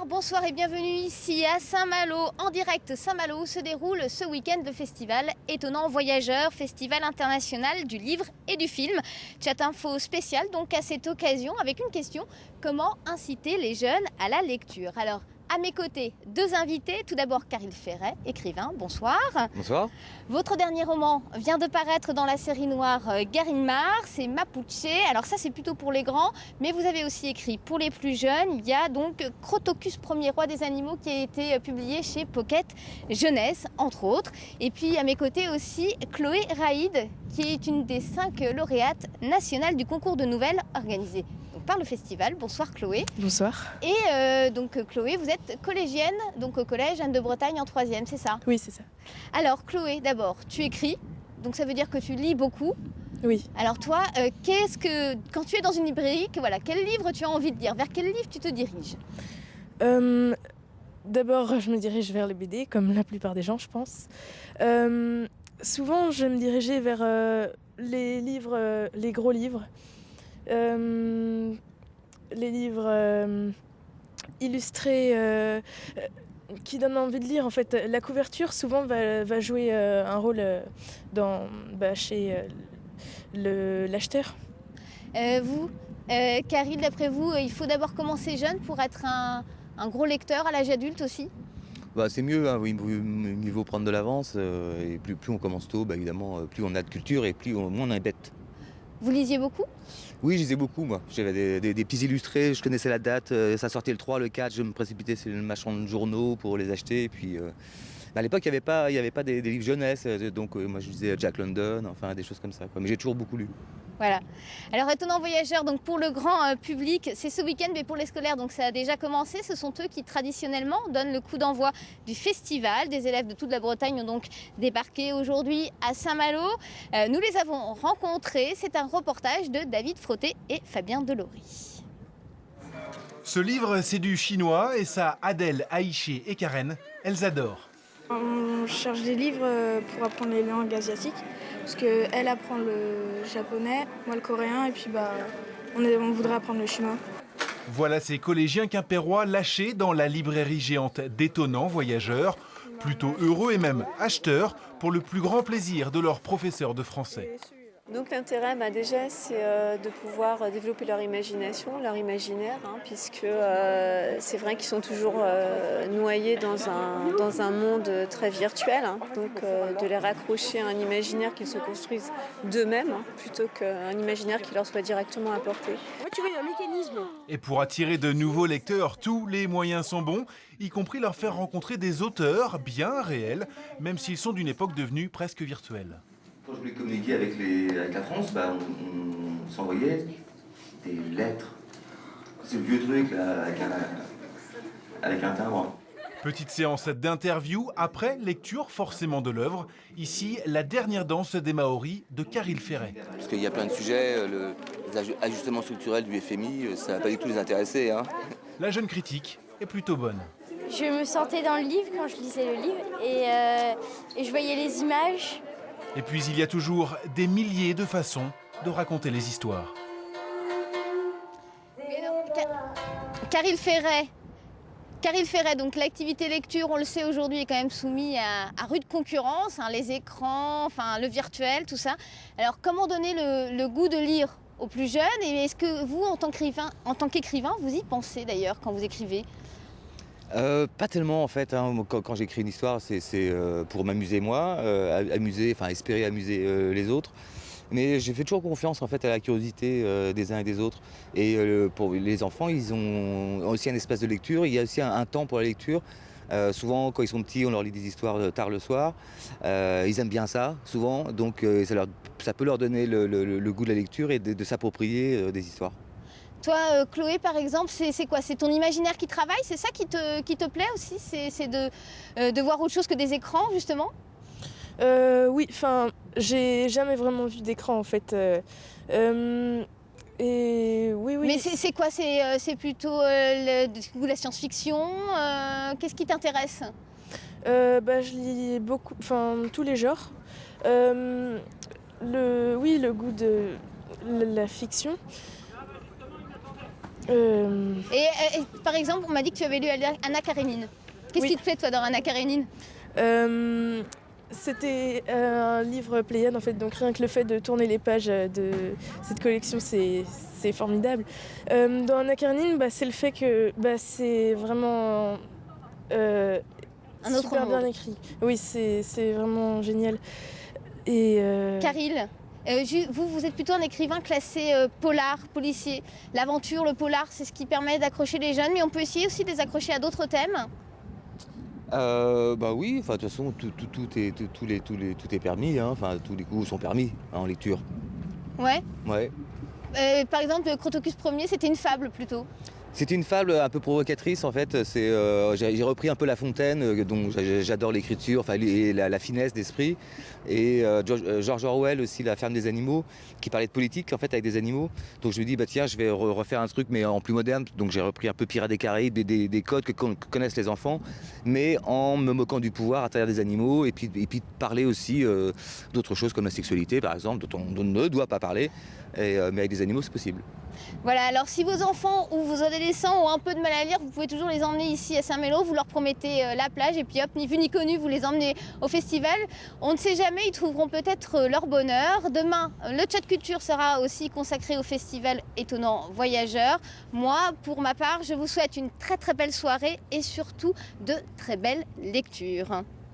Bonsoir et bienvenue ici à Saint-Malo, en direct Saint-Malo où se déroule ce week-end le festival Étonnant Voyageur, festival international du livre et du film. Chat info spécial donc à cette occasion avec une question: comment inciter les jeunes à la lecture? Alors à mes côtés, deux invités. Tout d'abord Caril Ferret, écrivain, bonsoir. Bonsoir. Votre dernier roman vient de paraître dans la série noire Garinmar, c'est Mapuche. Alors ça c'est plutôt pour les grands, mais vous avez aussi écrit pour les plus jeunes. Il y a donc Crotocus, premier roi des animaux, qui a été publié chez Pocket Jeunesse, entre autres. Et puis à mes côtés aussi Chloé Raïd, qui est une des 5 lauréates nationales du concours de nouvelles organisé par le festival. Bonsoir Chloé. Bonsoir. Et donc Chloé, vous êtes collégienne, donc au collège Anne de Bretagne en 3e, c'est ça? Oui, c'est ça. Alors Chloé, d'abord, tu écris, donc ça veut dire que tu lis beaucoup. Oui. Alors toi, quand tu es dans une librairie, quel livre tu as envie de lire? Vers quel livre tu te diriges? D'abord, je me dirige vers les BD, comme la plupart des gens, je pense. Souvent, je me dirigeais vers les livres, les gros livres. Les livres illustrés qui donnent envie de lire. En fait, la couverture souvent va jouer un rôle chez l'acheteur. Vous, Caril, d'après vous, il faut d'abord commencer jeune pour être un gros lecteur à l'âge adulte aussi? C'est mieux, hein, mieux vaut prendre de l'avance. Et plus on commence tôt, évidemment, plus on a de culture et moins on est bête. Vous lisiez beaucoup? Oui, je lisais beaucoup, moi. J'avais des petits illustrés, je connaissais la date, ça sortait le 3, le 4, je me précipitais sur le machin de journaux pour les acheter. Et puis, à l'époque, il n'y avait pas des livres jeunesse, donc moi je lisais Jack London, enfin des choses comme ça, quoi. Mais j'ai toujours beaucoup lu. Voilà. Alors Étonnant Voyageur, donc pour le grand public, c'est ce week-end, mais pour les scolaires, donc ça a déjà commencé. Ce sont eux qui traditionnellement donnent le coup d'envoi du festival. Des élèves de toute la Bretagne ont donc débarqué aujourd'hui à Saint-Malo. Nous les avons rencontrés. C'est un reportage de David Frotté et Fabien Delory. Ce livre, c'est du chinois et ça, Adèle, Aïché et Karen, elles adorent. On cherche des livres pour apprendre les langues asiatiques, parce qu'elle apprend le japonais, moi le coréen, et puis on voudrait apprendre le chinois. Voilà ces collégiens quimpérois lâchés dans la librairie géante d'Étonnant Voyageurs, plutôt heureux et même acheteurs pour le plus grand plaisir de leur professeur de français. Donc l'intérêt, déjà, c'est de pouvoir développer leur imagination, leur imaginaire, puisque c'est vrai qu'ils sont toujours noyés dans un monde très virtuel, donc de les raccrocher à un imaginaire qu'ils se construisent d'eux-mêmes, plutôt qu'un imaginaire qui leur soit directement apporté. Et pour attirer de nouveaux lecteurs, tous les moyens sont bons, y compris leur faire rencontrer des auteurs bien réels, même s'ils sont d'une époque devenue presque virtuelle. Quand je voulais communiquer avec la France, on s'envoyait des lettres. C'est le vieux truc là, avec un timbre. Petite séance d'interview après lecture forcément de l'œuvre. Ici, la dernière danse des Maoris de Caril Ferret. Parce qu'il y a plein de sujets, les ajustements structurels du FMI, ça va pas du tout les intéresser. La jeune critique est plutôt bonne. Je me sentais dans le livre quand je lisais le livre et je voyais les images. Et puis il y a toujours des milliers de façons de raconter les histoires. Caril Ferret, donc l'activité lecture, on le sait aujourd'hui, est quand même soumise à rude concurrence, les écrans, le virtuel, tout ça. Alors comment donner le goût de lire aux plus jeunes? Et est-ce que vous, en tant qu'écrivain, vous y pensez d'ailleurs quand vous écrivez? Pas tellement en fait, quand j'écris une histoire, c'est pour m'amuser moi, espérer amuser les autres. Mais j'ai fait toujours confiance en fait à la curiosité des uns et des autres. Et pour les enfants, ils ont aussi un espace de lecture, il y a aussi un temps pour la lecture. Souvent quand ils sont petits, on leur lit des histoires tard le soir. Ils aiment bien ça, souvent, donc ça peut leur donner le goût de la lecture et de s'approprier des histoires. Toi, Chloé, par exemple, c'est quoi? C'est ton imaginaire qui travaille? C'est ça qui te plaît aussi? C'est de voir autre chose que des écrans, justement? Oui, j'ai jamais vraiment vu d'écran, en fait. Et oui. Mais c'est quoi? C'est plutôt la science-fiction? Qu'est-ce qui t'intéresse? Je lis beaucoup, tous les genres. Le goût de la fiction. Et par exemple, on m'a dit que tu avais lu Anna Karénine. Qu'est-ce Oui. qui te plaît, toi, dans Anna Karénine? C'était un livre Pléiade en fait, donc rien que le fait de tourner les pages de cette collection, c'est formidable. Dans Anna Karénine, c'est le fait que c'est vraiment Un autre super bien monde. écrit. Oui, c'est vraiment génial. Et Caril, vous êtes plutôt un écrivain classé polar, policier. L'aventure, le polar, c'est ce qui permet d'accrocher les jeunes, mais on peut essayer aussi de les accrocher à d'autres thèmes. Bah oui, enfin de toute façon tout est permis, hein. Enfin tous les goûts sont permis hein, en lecture. Ouais. Ouais. Par exemple, Crotocus Ier, c'était une fable plutôt. C'était une fable un peu provocatrice en fait. J'ai repris un peu La Fontaine, dont j'adore l'écriture, enfin et la finesse d'esprit, et George Orwell aussi, La ferme des animaux, qui parlait de politique en fait avec des animaux. Donc je me dis tiens, je vais refaire un truc mais en plus moderne. Donc j'ai repris un peu Pirates des Caraïbes, des codes que connaissent les enfants, mais en me moquant du pouvoir à travers des animaux, et puis parler aussi d'autres choses comme la sexualité par exemple, dont on ne doit pas parler, mais avec des animaux c'est possible. Voilà, alors si vos enfants ou vos adolescents ont un peu de mal à lire, vous pouvez toujours les emmener ici à Saint-Mélo, vous leur promettez la plage et puis hop, ni vu ni connu, vous les emmenez au festival. On ne sait jamais, ils trouveront peut-être leur bonheur. Demain, le chat culture sera aussi consacré au festival Étonnant Voyageur. Moi, pour ma part, je vous souhaite une très très belle soirée et surtout de très belles lectures.